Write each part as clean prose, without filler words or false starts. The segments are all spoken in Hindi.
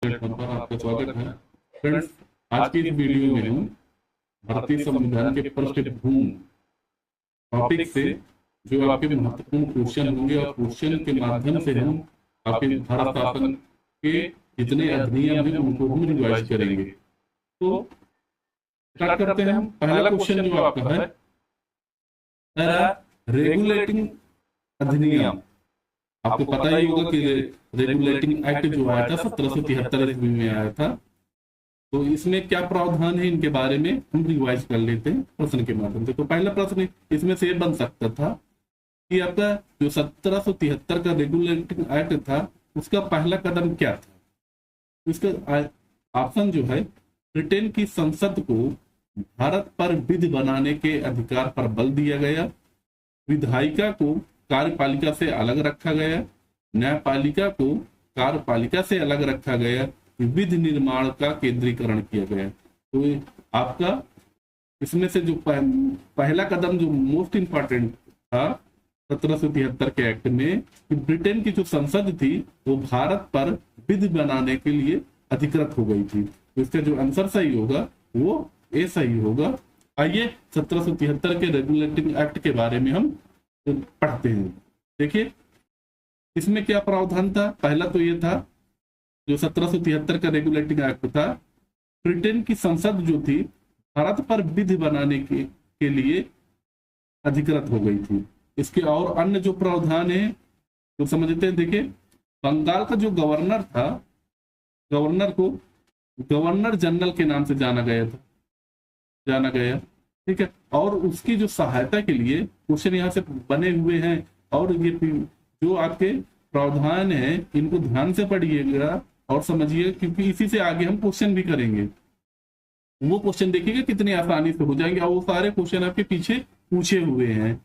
प्लेटफॉर्म पर आपका स्वागत है। फ्रेंड्स, आज की इस वीडियो में हम भारतीय संविधान के पृष्ठभूमि टॉपिक से जो आपके महत्वपूर्ण क्वेश्चन होंगे और क्वेश्चन के माध्यम से हम आपके भारत शासन के जितने अधिनियम हैं उनको हम रिवाइज करेंगे। तो स्टार्ट करते हैं। हम पहला क्वेश्चन जो आपका है रेगुलेटिंग अधिनियम। आपको पता ही होगा कि रेगुलेटिंग एक्ट जो आया था 1773 ईस्वी में आया था। तो इसमें क्या प्रावधान है इनके बारे में हम रिवाइज कर लेते हैं प्रश्न के माध्यम से। तो पहला प्रश्न इसमें से बन सकता था कि आपका जो 1773 का रेगुलेटिंग एक्ट था उसका पहला कदम क्या था। इसका ऑप्शन जो है, ब्रिटेन की संसद को भारत पर विधि बनाने के अधिकार पर बल दिया गया, विधायिका को कार्यपालिका से अलग रखा गया, न्यायपालिका को कार्यपालिका से अलग रखा गया, विधि निर्माण का केंद्रीकरण किया गया। तो आपका इसमें से जो पहला कदम जो मोस्ट इंपॉर्टेंट था 1773 के एक्ट में, कि ब्रिटेन की जो संसद थी वो भारत पर विधि बनाने के लिए अधिकृत हो गई थी। तो इसका जो आंसर सही होगा वो ए सही होगा। आइए 1773 के रेगुलेटिंग एक्ट के बारे में हम पढ़ते हैं। देखिए इसमें क्या प्रावधान था। पहला तो ये था जो 1773 का रेगुलेटिंग एक्ट था, ब्रिटेन की संसद जो थी भारत पर विधि बनाने के लिए अधिकृत हो गई थी। इसके और अन्य जो प्रावधान है तो समझते हैं। देखिए बंगाल का जो गवर्नर था, गवर्नर को गवर्नर जनरल के नाम से जाना गया, ठीक है। और उसकी जो सहायता के लिए क्वेश्चन यहाँ से बने हुए हैं और ये जो आपके प्रावधान है इनको ध्यान से पढ़िएगा और समझिए, क्योंकि इसी से आगे हम क्वेश्चन भी करेंगे। वो क्वेश्चन देखिएगा कितनी आसानी से हो जाएंगे और वो सारे क्वेश्चन आपके पीछे पूछे हुए हैं।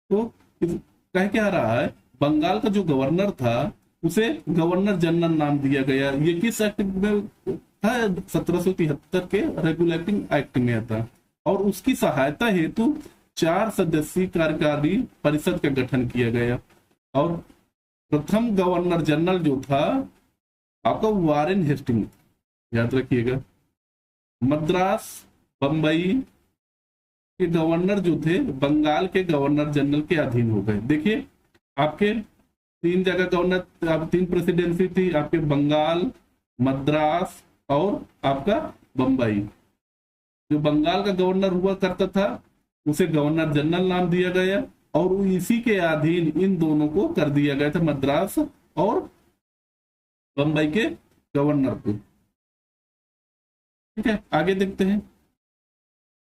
तो कह क्या रहा है, बंगाल का जो गवर्नर था उसे गवर्नर जनरल नाम दिया गया। ये किस एक्ट में था? 1773 के रेगुलेटिंग एक्ट में था। और उसकी सहायता हेतु 4 सदस्यीय कार्यकारी परिषद का गठन किया गया। और प्रथम गवर्नर जनरल जो था आपका वारेन हेस्टिंग, याद रखिएगा। मद्रास बंबई के गवर्नर जो थे बंगाल के गवर्नर जनरल के अधीन हो गए। देखिए आपके 3 जगह गवर्नर, आप 3 प्रेसिडेंसी थी आपके, बंगाल, मद्रास और आपका बंबई। जो बंगाल का गवर्नर हुआ करता था उसे गवर्नर जनरल नाम दिया गया और इसी के अधीन इन दोनों को कर दिया गया था, मद्रास और बंबई के गवर्नर को। ठीक है, आगे देखते हैं।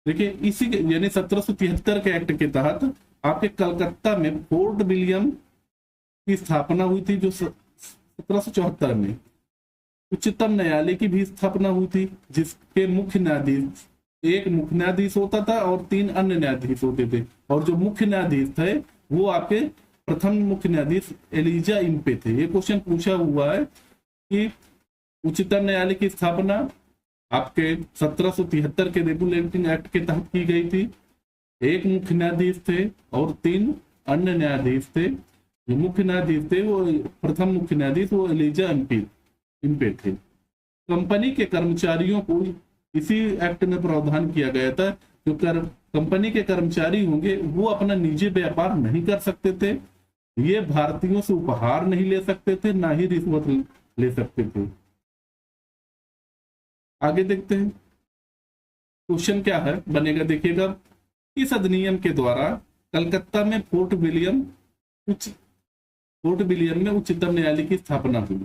देखिए इसी यानी 1773 के एक्ट के तहत आपके कलकत्ता में फोर्ट विलियम की स्थापना हुई थी, जो 1774 में। उच्चतम न्यायालय की भी स्थापना हुई थी, जिसके मुख्य न्यायाधीश, एक मुख्य न्यायाधीश होता था और 3 अन्य न्यायाधीश होते थे। और जो मुख्य न्यायाधीश थे वो आपके प्रथम मुख्य न्यायाधीश एलिजा इम्पे थे। ये क्वेश्चन पूछा हुआ है कि उच्चतम न्यायालय की स्थापना आपके 1773 के रेगुलेटिंग एक्ट के तहत की गई थी। एक मुख्य न्यायाधीश थे और 3 अन्य न्यायाधीश थे। जो मुख्य न्यायाधीश थे वो प्रथम मुख्य न्यायाधीश वो एलिजा इम्पे थे। कंपनी के कर्मचारियों को इसी एक्ट में प्रावधान किया गया था, जो कंपनी के कर्मचारी होंगे वो अपना निजी व्यापार नहीं कर सकते थे, ये भारतीयों से उपहार नहीं ले सकते थे, ना ही रिश्वत ले सकते थे। आगे देखते हैं क्वेश्चन क्या है बनेगा। देखिएगा इस अधिनियम के द्वारा कलकत्ता में फोर्ट विलियम में उच्चतम न्यायालय की स्थापना हुई।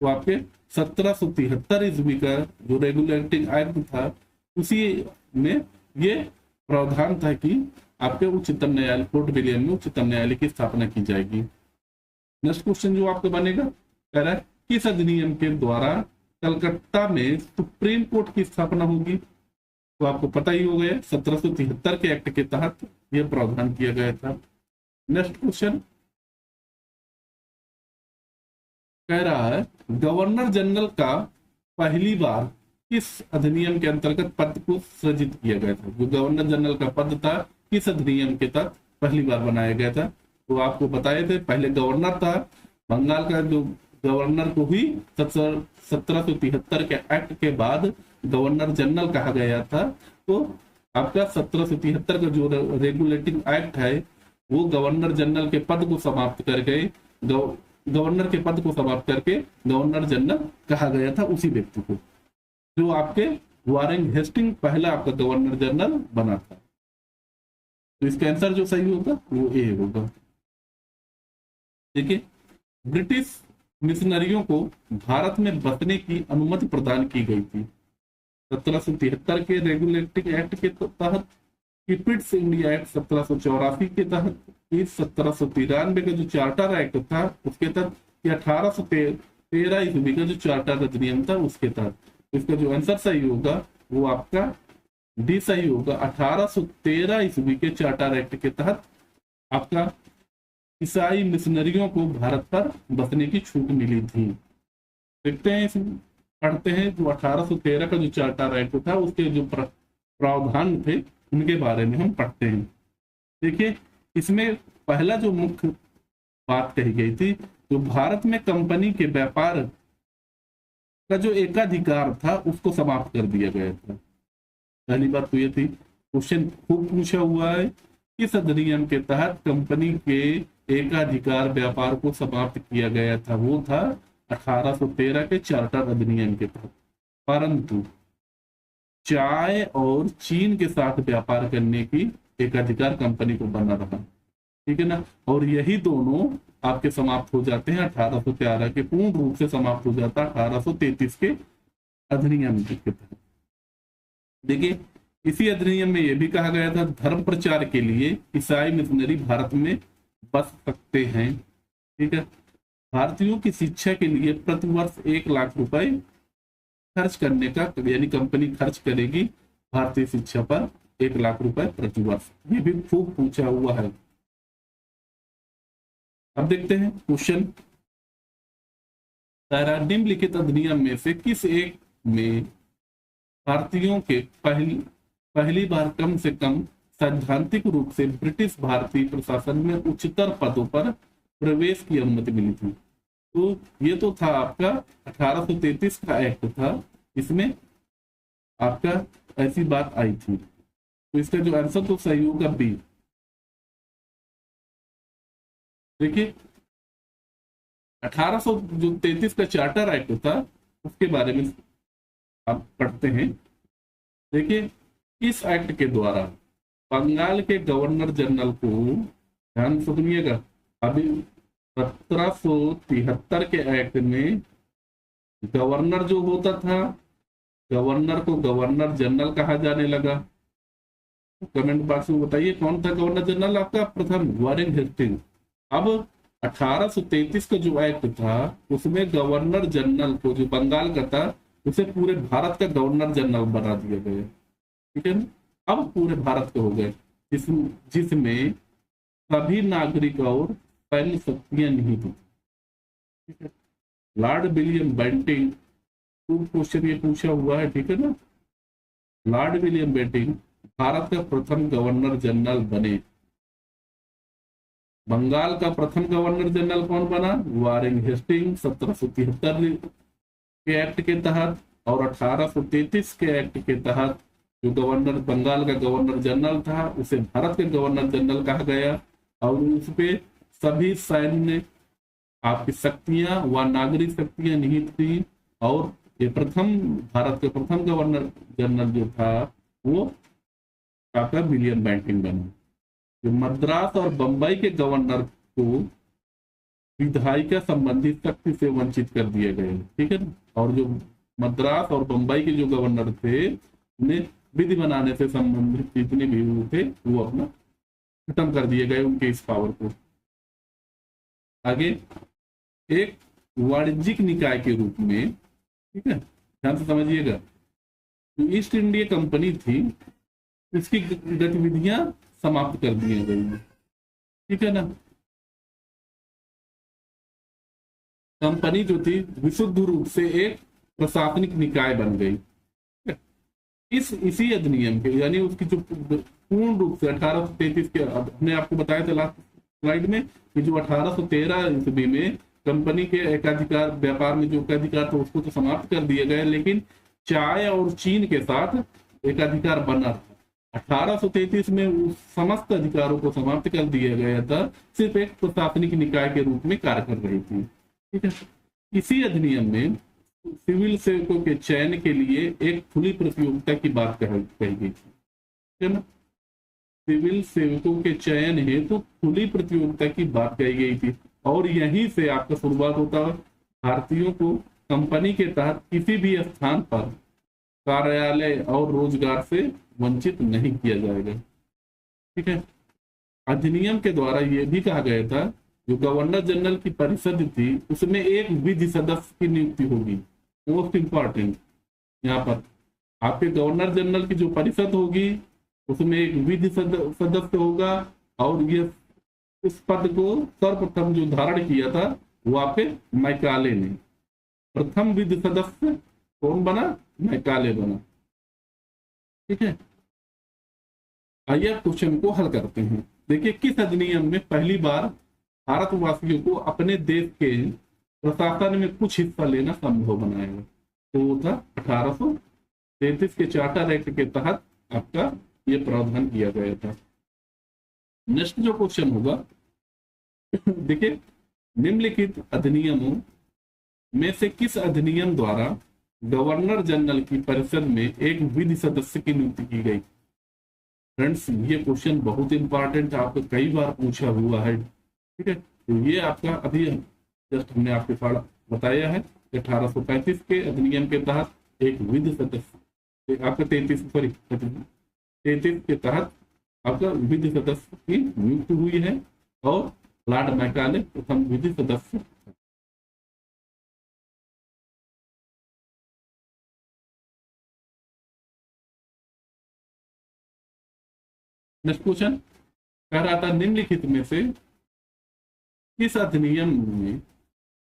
तो आपके 1773 ईस्वी का जो रेगुलेटिंग एक्ट था उसी में ये प्रावधान था कि आपके उच्चतम न्यायालय फोर्ट विलियम में उच्चतम न्यायालय की स्थापना की जाएगी। नेक्स्ट क्वेश्चन जो आपका बनेगा, कह रहा है किस अधिनियम के द्वारा कलकत्ता में सुप्रीम कोर्ट की स्थापना होगी। तो आपको पता ही हो गया 1773 के एक्ट के तहत यह प्रावधान किया गया था। नेक्स्ट क्वेश्चन कह रहा है गवर्नर जनरल का पहली बार किस अधिनियम के अंतर्गत पद को सृजित किया गया था। जो गवर्नर जनरल का पद था किस अधिनियम के तहत पहली बार बनाया गया था। तो आपको बताए थे पहले गवर्नर था, बंगाल का जो गवर्नर को ही 1773 के एक्ट के बाद गवर्नर जनरल कहा गया था। तो आपका 1773 का जो रेगुलेटिंग एक्ट है वो गवर्नर जनरल के पद को समाप्त कर गए, गवर्नर के पद को समाप्त करके गवर्नर जनरल कहा गया था उसी व्यक्ति को, जो आपके वारेन हेस्टिंग पहला आपका गवर्नर जनरल बना था। तो इसका आंसर जो सही होगा वो ए होगा। देखिए, ब्रिटिश मिशनरियों को भारत में बसने की अनुमति प्रदान की गई थी 1773 के रेगुलेटिंग एक्ट के तहत, किपिट्स इंडिया एक्ट 1784 के तहत, इस 1793 का जो चार्टर एक्ट था उसके तहत, या 1813 ईस्वी का जो चार्टर अधिनियम था उसके तहत। इसका जो आंसर सही होगा वो आपका डी सही होगा। 1813 ईस्वी के चार्टर एक्ट के तहत आपका ईसाई मिशनरियों को भारत पर बसने की छूट मिली थी। देखते हैं, इसमें पढ़ते हैं जो 1813 का जो चार्टर एक्ट था उसके जो प्रावधान थे उनके बारे में हम पढ़ते हैं। देखिए, इसमें पहला जो मुख्य बात कही गई थी, जो भारत में कंपनी के व्यापार का जो एकाधिकार था उसको समाप्त कर दिया गया था। पहली बात तो ये थी। क्वेश्चन खूब पूछा हुआ है, किस अधिनियम के तहत कंपनी के एकाधिकार व्यापार को समाप्त किया गया था? वो था 1813 के चार्टर अधिनियम के तहत। परंतु चाय और चीन के साथ व्यापार करने की एकाधिकार कंपनी को बना रहा, ठीक है ना। और यही दोनों आपके समाप्त हो जाते हैं 1813 के, पूर्ण रूप से समाप्त हो जाता है 1833 के अधिनियम के तहत। देखिए, इसी अधिनियम में यह भी कहा गया था धर्म प्रचार के लिए ईसाई मिशनरी भारत में बस सकते हैं, ठीक है। भारतीयों की शिक्षा के लिए प्रतिवर्ष 1 लाख रुपए खर्च करने का, यानी कंपनी खर्च करेगी भारतीय शिक्षा पर 1 लाख रुपए प्रतिवर्ष। ये भी खूब पूछा हुआ है। अब देखते हैं क्वेश्चन, निम्नलिखित अधिनियम में से किस एक में भारतीयों के पहली बार कम से कम सैद्धांतिक रूप से ब्रिटिश भारतीय प्रशासन में उच्चतर पदों पर प्रवेश की अनुमति मिली थी? तो ये तो था आपका 1833 का एक्ट था, इसमें आपका ऐसी बात आई थी। तो इसका जो आंसर तो सही होगा बी। देखिए, 1833 का चार्टर एक्ट था उसके बारे में आप पढ़ते हैं। देखिए, इस एक्ट के द्वारा बंगाल के गवर्नर जनरल को, ध्यान सुनिएगा, अभी 1773 के एक्ट में गवर्नर जो होता था, गवर्नर को गवर्नर जनरल कहा जाने लगा। कमेंट बॉक्स में बताइए कौन था गवर्नर जनरल आपका? प्रथम वारेन हेस्टिंग। अब 1833 का जो एक्ट था उसमें गवर्नर जनरल को, जो बंगाल का था, उसे पूरे भारत का गवर्नर जनरल बना दिया गया, ठीक है ना। अब पूरे भारत के हो गए, जिसमें सभी नागरिक और सैन्य शक्तियां नहीं थी, ठीक है। लॉर्ड विलियम बेंटिंग, क्वेश्चन ये पूछा हुआ है, ठीक है ना। लॉर्ड विलियम बेंटिंग भारत का प्रथम गवर्नर जनरल बने। बंगाल का प्रथम गवर्नर जनरल कौन बना? वारेन हेस्टिंग 1773 के एक्ट के तहत, और 1833 के एक्ट के तहत जो गवर्नर, बंगाल का गवर्नर जनरल था, उसे भारत के गवर्नर जनरल कहा गया। और उस पे सभी सैन्य आपकी शक्तियां व नागरिक शक्तियां निहित थी। और ये प्रथम, भारत के प्रथम गवर्नर जनरल जो था वो आपका विलियम बेंटिंग बना। जो मद्रास और बंबई के गवर्नर को विधायिका संबंधी शक्ति से वंचित कर दिए गए, ठीक है ना। और जो मद्रास और बंबई के जो गवर्नर थे उन्हें विधि बनाने से संबंधित जितने भी वो थे वो अपना खत्म कर दिए गए, उनके इस पावर को। आगे, एक वाणिज्यिक निकाय के रूप में, ठीक है, ध्यान से समझिएगा, जो ईस्ट इंडिया कंपनी थी इसकी गतिविधियां समाप्त कर दी गई, ठीक है ना। कंपनी जो थी विशुद्ध रूप से एक प्रशासनिक निकाय बन गई। इसी अधिनियम के, यानी उसकी जो पूर्ण रूप से 1833 के, हमने आपको बताया था लास्ट स्लाइड में कि जो 1813 ईस्वी में कंपनी के एकाधिकार, व्यापार में जो एकाधिकार था उसको तो समाप्त कर दिया गया, लेकिन चाय और चीन के साथ एकाधिकार बना था। 1833 में उस समस्त अधिकारों को समाप्त कर दिया गया था, सिर्फ एक प्रशासनिक निकाय के रूप में कार्य कर रही थी। ठीक है, इसी अधिनियम में सिविल सेवकों के चयन के लिए एक खुली प्रतियोगिता की बात कही गई थी, है ना। सिविल सेवकों के चयन हेतु खुली प्रतियोगिता की बात कही गई थी, और यहीं से आपका शुरुआत होता है। भारतीयों को कंपनी के तहत किसी भी स्थान पर कार्यालय और रोजगार से वंचित नहीं किया जाएगा। ठीक है, अधिनियम के द्वारा यह भी कहा गया था, जो गवर्नर जनरल की परिषद थी उसमें एक विधि सदस्य की नियुक्ति होगी। मोस्ट इंपॉर्टेंट, यहाँ पर आपके गवर्नर जनरल की जो परिषद होगी उसमें एक विधि सदस्य होगा, और ये इस पद को सर्वप्रथम जो धारण किया था वो आपके मैकाले ने। प्रथम विधि सदस्य कौन बना? मैकाले बना। ठीक है, आइए क्वेश्चन को हल करते हैं। देखिए, किस अधिनियम में पहली बार भारतवासियों को अपने देश के प्रशासन में कुछ हिस्सा लेना संभव बनाया? तो वो था 1833 के चार्टर एक्ट के तहत आपका ये प्रावधान किया गया था। नेक्स्ट जो क्वेश्चन होगा, देखिए, निम्नलिखित अधिनियमों में से किस अधिनियम द्वारा गवर्नर जनरल की परिषद में एक विधि सदस्य की नियुक्ति की गई? फ्रेंड्स, ये क्वेश्चन बहुत इंपॉर्टेंट, आपको कई बार पूछा हुआ है। ठीक है, तो ये आपका अभी जस्ट हमने आपके पास बताया है, 1835 के अधिनियम के तहत एक विधि सदस्य आपका 33 के तहत आपका विधि सदस्य की नियुक्ति हुई है, और लॉर्ड मैकाले प्रथम विधि सदस्य। नेक्स्ट क्वेश्चन कह रहा था, निम्नलिखित में से किस अधिनियम में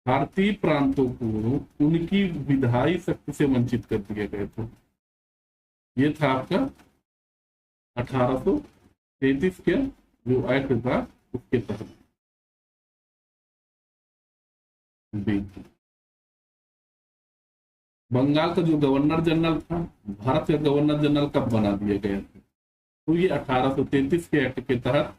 भारतीय प्रांतों को उनकी विधायी शक्ति से वंचित कर दिया गया था? ये था आपका 1833 के जो एक्ट था उसके तहत। बंगाल का जो गवर्नर जनरल था, भारत का गवर्नर जनरल कब बना दिया गया था? तो ये 1833 के एक्ट के तहत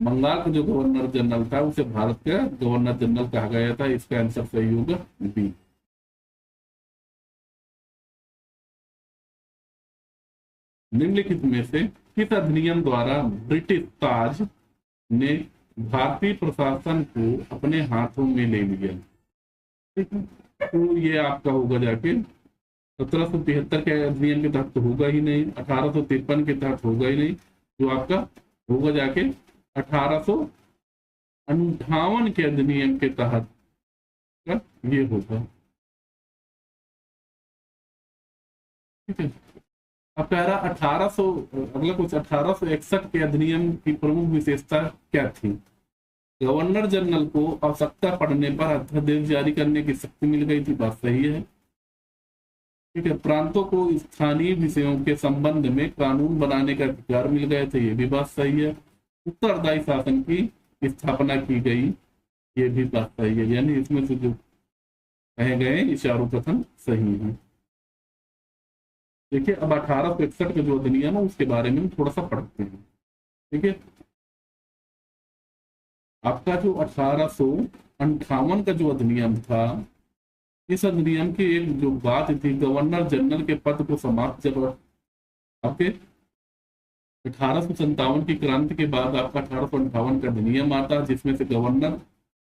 बंगाल का जो गवर्नर जनरल था उसे भारत का गवर्नर जनरल कहा गया था। इसका आंसर सही होगा बी। निम्नलिखित में से किस अधिनियम द्वारा ब्रिटिश ताज ने भारतीय प्रशासन को अपने हाथों में ले लिया? ठीक है, तो ये आपका होगा जाके 1773 के अधिनियम के तहत तो होगा ही नहीं, 1853 के तहत होगा ही नहीं, जो आपका होगा जाके 1858 के अधिनियम के तहत का ये होगा। ठीक है, अब कह रहा 1800 अगला कुछ 1861 के अधिनियम की प्रमुख विशेषता क्या थी? गवर्नर जनरल को आवश्यकता पड़ने पर अध्यादेश जारी करने की शक्ति मिल गई थी, बात सही है। ठीक है, प्रांतों को स्थानीय विषयों के संबंध में कानून बनाने का अधिकार मिल गए थे, ये भी बात सही है। उत्तरदायी शासन की स्थापना की गई, ये भी बात सही है। यानी इसमें से जो कहे गए ये चारों कथन सही है। देखिए, अब 1861 का जो अधिनियम है उसके बारे में थोड़ा सा पढ़ते हैं। ठीक है, आपका जो 1858 का जो अधिनियम था, इस अधिनियम की एक जो बात थी, गवर्नर जनरल के पद को समाप्त जब आपके 1857 की क्रांति के बाद आपका 1858 का अधिनियम आता, जिसमें से गवर्नर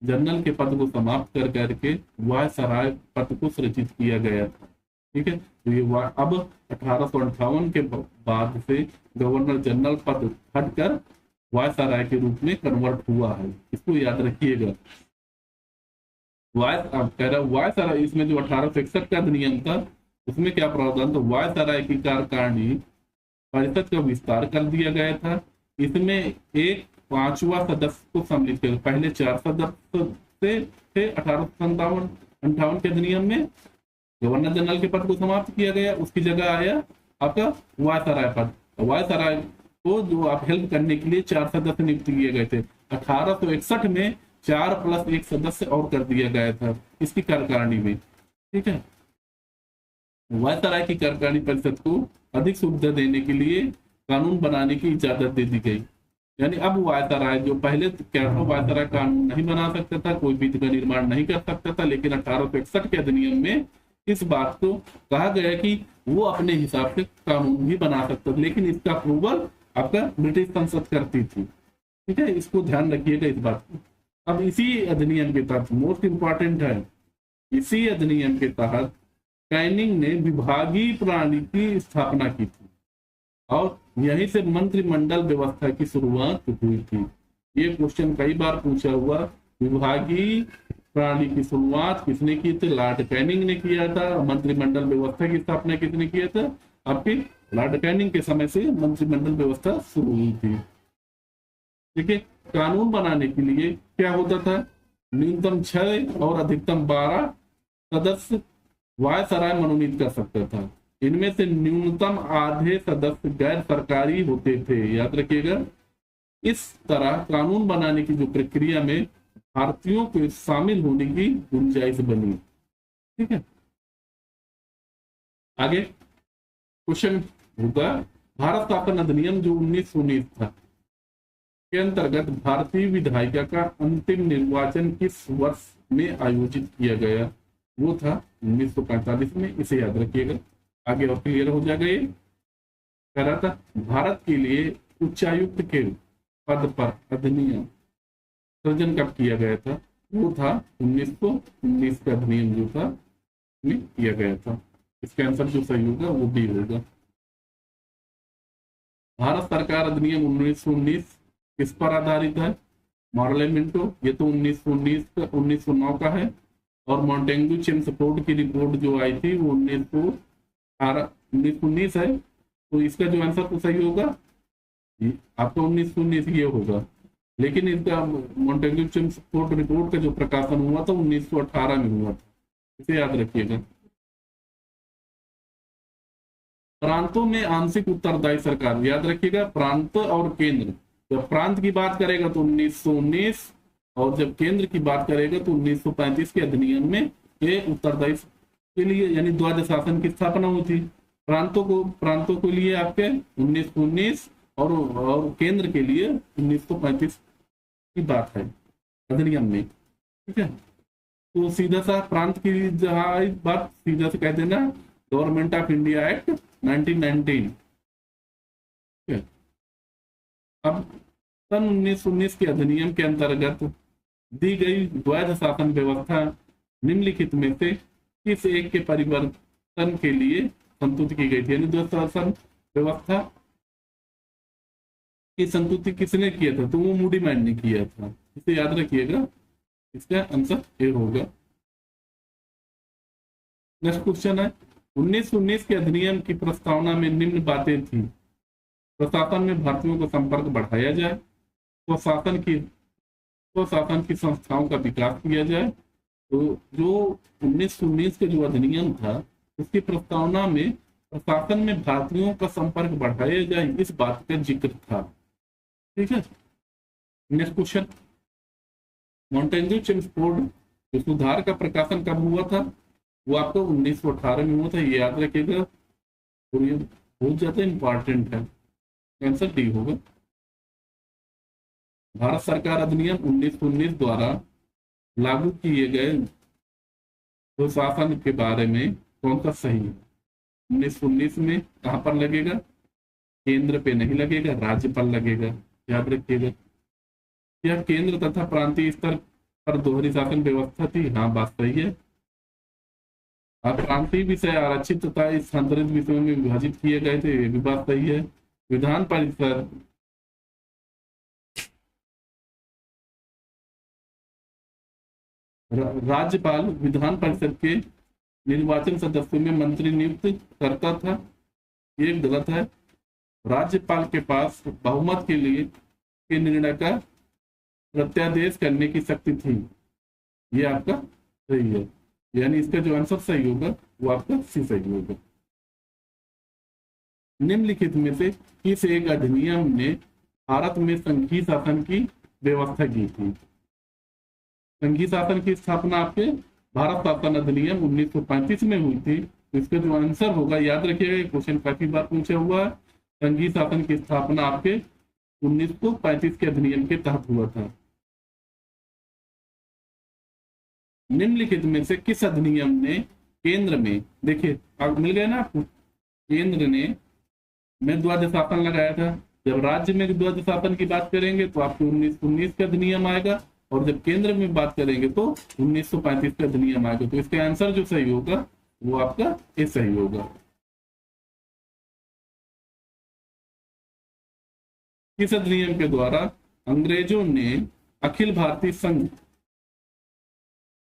जनरल के पद को समाप्त कर करके वायसराय पद को सृजित किया गया था। ठीक है, तो ये अब 1858 के बाद से गवर्नर जनरल पद हटकर वायसराय के रूप में कन्वर्ट हुआ है, इसको याद रखिएगा। वायसराय, इसमें जो 1861 का अधिनियम था उसमें क्या प्रावधान था? वायसराय की कार्यकारिणी परिषद का विस्तार कर दिया गया था। इसमें एक 5वां सदस्य को सम्मिलित किया। पहले 4 सदस्य थे 1858 के अधिनियम में, गवर्नर जनरल के पद को समाप्त किया गया, उसकी जगह आया आपका वायसराय पद। वायसराय को जो आप हेल्प करने के लिए 4 सदस्य नियुक्त किए गए थे। 1861 में 4+1 सदस्य और कर दिया गया था इसकी कार्यकारिणी में। ठीक है, वायसराय की कार्यकारिणी परिषद को अधिक सुविधा देने के लिए कानून बनाने की इजाजत दे दी गई। यानी अब वायसराय, जो पहले क्या था, वायसराय कानून नहीं बना सकता था, कोई विधि का निर्माण नहीं कर सकता था, लेकिन 1861 के अधिनियम में इस बात को कहा गया कि वो अपने हिसाब से कानून भी बना सकता था, लेकिन इसका अप्रूवल आपका ब्रिटिश संसद करती थी। ठीक है, इसको ध्यान रखिएगा इस बात को। अब इसी अधिनियम के तहत मोस्ट इंपॉर्टेंट है, इसी अधिनियम के तहत कैनिंग ने विभागीय प्रणाली की स्थापना की थी और यहीं से मंत्रिमंडल व्यवस्था की शुरुआत हुई थी। ये क्वेश्चन कई बार पूछा हुआ, विभागीय प्रणाली की शुरुआत किसने की थी? लॉर्ड कैनिंग ने किया था। मंत्रिमंडल व्यवस्था की स्थापना किसने किया था? आपके लॉर्ड कैनिंग के समय से मंत्रिमंडल व्यवस्था शुरू हुई थी। ठीक है, कानून बनाने के लिए क्या होता था? न्यूनतम 6 और अधिकतम 12 सदस्य वायसराय मनोनीत कर सकता था। इनमें से न्यूनतम आधे सदस्य गैर सरकारी होते थे, याद रखिएगा। इस तरह कानून बनाने की जो प्रक्रिया में भारतीयों के शामिल होने की गुंजाइश बनी। ठीक है, आगे क्वेश्चन होगा, भारत शासन अधिनियम जो 1919 था के अंतर्गत भारतीय विधायिका का अंतिम निर्वाचन किस वर्ष में आयोजित किया गया? वो था 1945 में। इसे याद रखिएगा, आगे और क्लियर हो जाएगा। ये कह रहा था भारत के लिए उच्चायुक्त के पद पर अधिनियम सृजन कब किया गया था? वो था 1919 का अधिनियम जो था में किया गया था। इसका आंसर जो सही होगा वो डी होगा। भारत सरकार अधिनियम 1919 किस पर आधारित है? मॉडलेमेंटो, ये तो 1909 का है। और मॉन्टेग्यू चेम्सफोर्ड की रिपोर्ट जो आई थी वो 1919 है। तो इसका जो आंसर तो सही होगा आपका 1919 ये होगा, लेकिन इसका मॉन्टेग्यू चेम्सफोर्ड रिपोर्ट का जो प्रकाशन हुआ था 1918 में हुआ था। इसे याद रखिएगा। प्रांतों में आंशिक उत्तरदायी सरकार, याद रखिएगा, प्रांत और केंद्र। जब प्रांत की बात करेगा तो 1919 और जब केंद्र की बात करेगा तो 1935 के अधिनियम में ये उत्तरदायी के लिए यानी द्वैध शासन की स्थापना हुई थी। प्रांतों के लिए आपके 1919 और केंद्र के लिए 1935 की बात है अधिनियम में। ठीक है, तो सीधा सा प्रांत की जहां बात सीधा से कह देना गवर्नमेंट ऑफ इंडिया एक्ट 1919। ठीक है, अब सन 1919 के अधिनियम के अंतर्गत दी गई द्वैध शासन व्यवस्था निम्नलिखित में से किस एक के परिवर्तन के लिए संतुष्ट की गई थी? यानी द्वैध शासन व्यवस्था की संतुष्टि किसने किया था? तो वो मूडी मैन ने किया था। इसे याद रखिएगा, इसका आंसर ए होगा। नेक्स्ट क्वेश्चन है, 1919 के अधिनियम की प्रस्तावना में निम्न बातें थी। प्रशासन में भारतीयों का संपर्क बढ़ाया जाए, स्वशासन की संस्थाओं का विकास किया जाए। तो जो 1919 के जो अधिनियम था उसकी प्रस्तावना में प्रशासन में भारतीयों का संपर्क बढ़ाया जाए, इस बात का जिक्र था। ठीक है, नेक्स्ट क्वेश्चन, मॉन्टेग्यू चेम्सफोर्ड सुधार का प्रकाशन कब हुआ था? वो आपको 1918 में हुआ था। ये याद रखिएगा, और ये बहुत ज्यादा इंपॉर्टेंट है। आंसर डी होगा। भारत सरकार अधिनियम 1919 द्वारा लागू किए गए सुशासन के बारे में कौन सा सही है? 1919 में कहां पर लगेगा? केंद्र पे नहीं लगेगा, राज्य पर लगेगा। याद रखिएगा, यह केंद्र तथा प्रांतीय स्तर पर दोहरी शासन व्यवस्था थी। हाँ, बात सही है। अब प्रांतीय विषय आरक्षित तथा स्थानांतरित विषयों में विभाजित किए गए थे, ये भी बात सही है। विधान परिषद राज्यपाल विधान परिषद के निर्वाचन सदस्यों में मंत्री नियुक्त करता था, ये गलत है। राज्यपाल के पास बहुमत के लिए के निर्णय का प्रत्यादेश करने की शक्ति थी, ये आपका सही है। यानी इसका जो आंसर सही होगा वो आपका सी सही होगा। निम्नलिखित में से किस एक अधिनियम ने भारत में संघीय शासन की व्यवस्था की थी? संघीय शासन की स्थापना आपके भारत शासन अधिनियम 1935 में हुई थी। तो इसका जो आंसर होगा, याद रखिएगा, क्वेश्चन काफी बार पूछा हुआ है, संघीय शासन की स्थापना आपके 1935 के अधिनियम के तहत हुआ था। निम्नलिखित में से किस अधिनियम ने केंद्र में, देखिए अब मिल गए ना आपको, केंद्र ने में द्वैध शासन लगाया था। जब राज्य में द्वैध शासन की बात करेंगे तो आपको 1919 का अधिनियम आएगा, और जब केंद्र में बात करेंगे तो 1935 का अधिनियम आएगा। तो इसका आंसर जो सही होगा वो आपका ए सही होगा। किस अधिनियम के द्वारा अंग्रेजों ने अखिल भारतीय संघ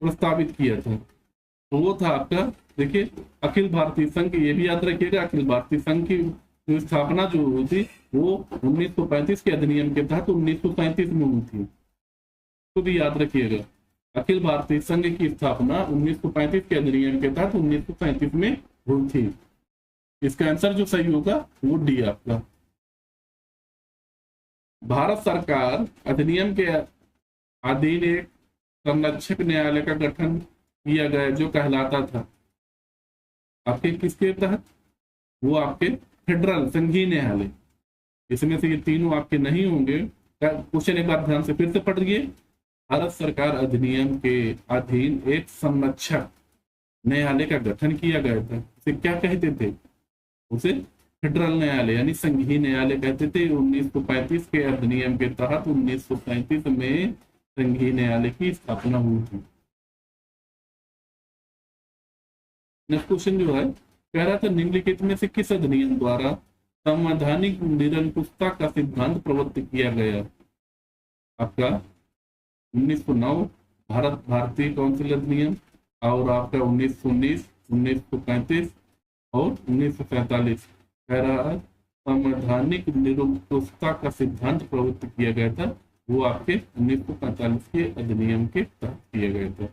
प्रस्तावित किया था? तो वो था आपका, देखिए, अखिल भारतीय संघ, ये भी याद रखिएगा, अखिल भारतीय संघ की जो स्थापना जो हुई थी वो 1935 के अधिनियम के तहत 1937 में हुई थी। तो भी याद रखिएगा, अखिल भारतीय संघ की स्थापना 1935 के अधिनियम के तहत 1937 में हुई थी। इसका आंसर जो सही होगा वो डी आपका। भारत सरकार अधिनियम के अधीन एक संरक्षक न्यायालय का गठन किया गया जो कहलाता था आपके किसके तहत? वो आपके फेडरल संघीय न्यायालय। इसमें से ये तीनों आपके नहीं होंगे। क्वेश्चन एक बार ध्यान से फिर से पढ़िए। भारत सरकार अधिनियम के अधीन एक संरक्षक न्यायालय का गठन किया गया था। उसे क्या कहते थे? उसे फेडरल न्यायालय यानी संघीय न्यायालय कहते थे। 1935 के अधिनियम के तहत 1937 में संघीय न्यायालय की स्थापना हुई थी। नेक्स्ट क्वेश्चन जो है, कह रहा था निम्नलिखित में से किस अधिनियम द्वारा संवैधानिक निरंकुशता का सिद्धांत प्रवृत्त किया गया? आपका 1909 भारतीय काउंसिल अधिनियम, और आपका 1919, 1935 और 1947। कह रहा है संवैधानिक निरंकुशता का सिद्धांत प्रवृत्त किया गया था, वो आपके 1945 के अधिनियम के तहत किया गया था।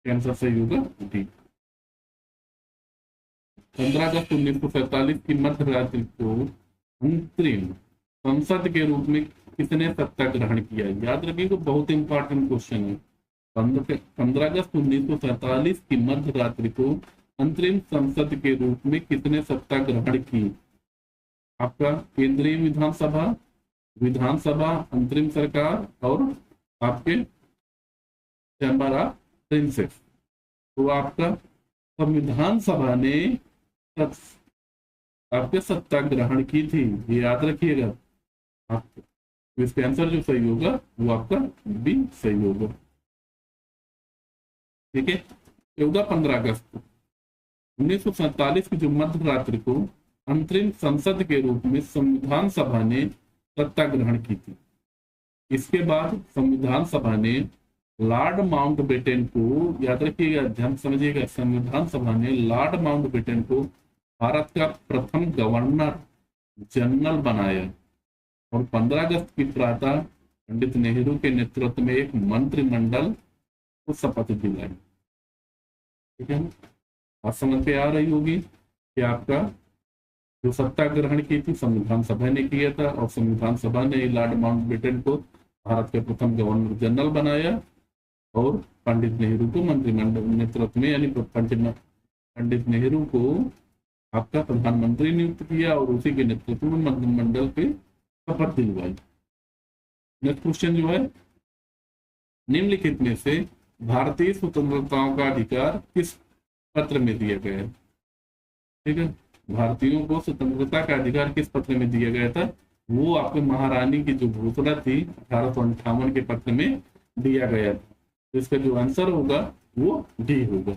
आंसर सही होगा डी। 15 अगस्त 1947 की मध्य रात्रि को अंतरिम संसद के रूप में किसने सत्ता ग्रहण किया? याद रखिएगा, बहुत इंपॉर्टेंट क्वेश्चन है। 15 अगस्त 1947 की मध्य रात्रि को अंतरिम संसद के रूप में किसने सत्ता ग्रहण की? आपका केंद्रीय विधानसभा, विधानसभा, अंतरिम सरकार और आपके चैम्बर ऑफ प्रिंसेस। तो आपका संविधान सभा ने आपके सत्ता ग्रहण की थी, ये याद रखिएगा। आपको तो इसका आंसर जो सही होगा वो आपका बी सही होगा। ठीक है। ये होगा 15 अगस्त 1947 की जो मध्य रात्रि को अंतरिम संसद के रूप में संविधान सभा ने सत्ता ग्रहण की थी। इसके बाद संविधान सभा ने लॉर्ड माउंटबेटन को, याद रखिएगा, ध्यान समझिएगा, संविधान सभा ने लॉर्ड माउंटबेटन को भारत का प्रथम गवर्नर जनरल बनाया और 15 अगस्त की प्रातः पंडित नेहरू के नेतृत्व में एक मंत्रिमंडल को शपथ दिलाई। ठीक है, आज समझ पे आ रही होगी कि आपका जो सत्ता ग्रहण की थी संविधान सभा ने किया था, और संविधान सभा ने लॉर्ड माउंटबेटन को भारत के प्रथम गवर्नर जनरल बनाया और पंडित नेहरू को मंत्रिमंडल नेतृत्व में, यानी पंडित नेहरू को आपका प्रधानमंत्री नियुक्त किया और उसी के नेतृत्व में मंत्रिमंडल के शपथ दिलवाई। नेक्स्ट क्वेश्चन जो है, निम्नलिखित में से भारतीय स्वतंत्रताओं का अधिकार किस पत्र में दिया गया है? ठीक है, भारतीयों को स्वतंत्रता का अधिकार किस पत्र में दिया गया था? वो आपके महारानी की जो घोषणा थी 1858 के पत्र में दिया गया था। तो इसका जो आंसर होगा वो डी होगा।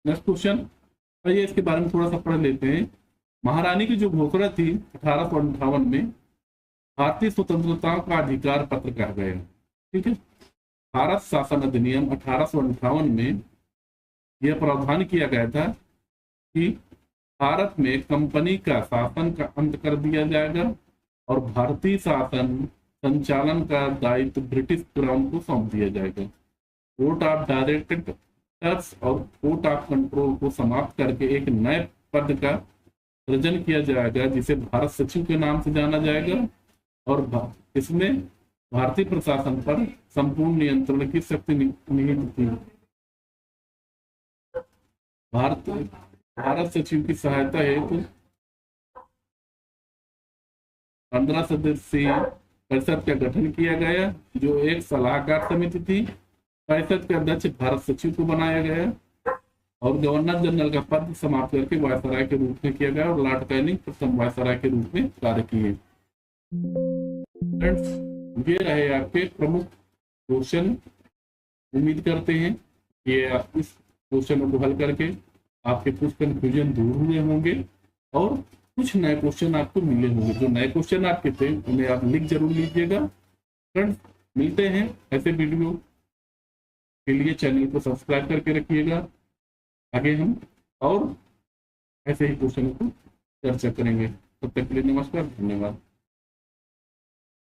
नेक्स्ट क्वेश्चन, आइए इसके बारे में थोड़ा सा पढ़ लेते हैं। महारानी की जो घोषणा थी 1858 में भारतीय स्वतंत्रताओं का अधिकार पत्र कहा गया। ठीक है, भारत शासन अधिनियम 1858 में यह प्रावधान किया गया था कि भारत में कंपनी का शासन का अंत कर दिया जाएगा और भारतीय शासन संचालन का दायित्व ब्रिटिश क्राउन को सौंप दिया जाएगा। कोर्ट ऑफ डायरेक्ट टैक्स और कोर्ट ऑफ कंट्रोल को समाप्त करके एक नए पद का सृजन किया जाएगा जिसे भारत सचिव के नाम से जाना जाएगा। और इसमें भारतीय प्रशासन पर संपूर्ण नियंत्रण की शक्ति निहित थी। भारत सचिव की सहायता हेतु 15 सदस्यीय परिषद का गठन किया गया, जो एक सलाहकार समिति थी। परिषद के अध्यक्ष भारत सचिव को बनाया गया और गवर्नर जनरल का पद समाप्त करके वायसराय के रूप में किया गया और लॉर्ड कैनिंग प्रथम वायसराय के रूप में कार्य किए। ये रहे आपके प्रमुख क्वेश्चन। उम्मीद करते हैं कि इस क्वेश्चनों को हल करके आपके कुछ कंफ्यूजन दूर हुए होंगे और कुछ नए क्वेश्चन आपको मिले होंगे। जो नए क्वेश्चन आपके थे उन्हें आप लिख जरूर लीजिएगा। फ्रेंड्स, मिलते हैं ऐसे वीडियो के लिए। चैनल को सब्सक्राइब करके रखिएगा। आगे हम और ऐसे ही क्वेश्चनों को चर्चा करेंगे। तब तक के लिए नमस्कार, धन्यवाद।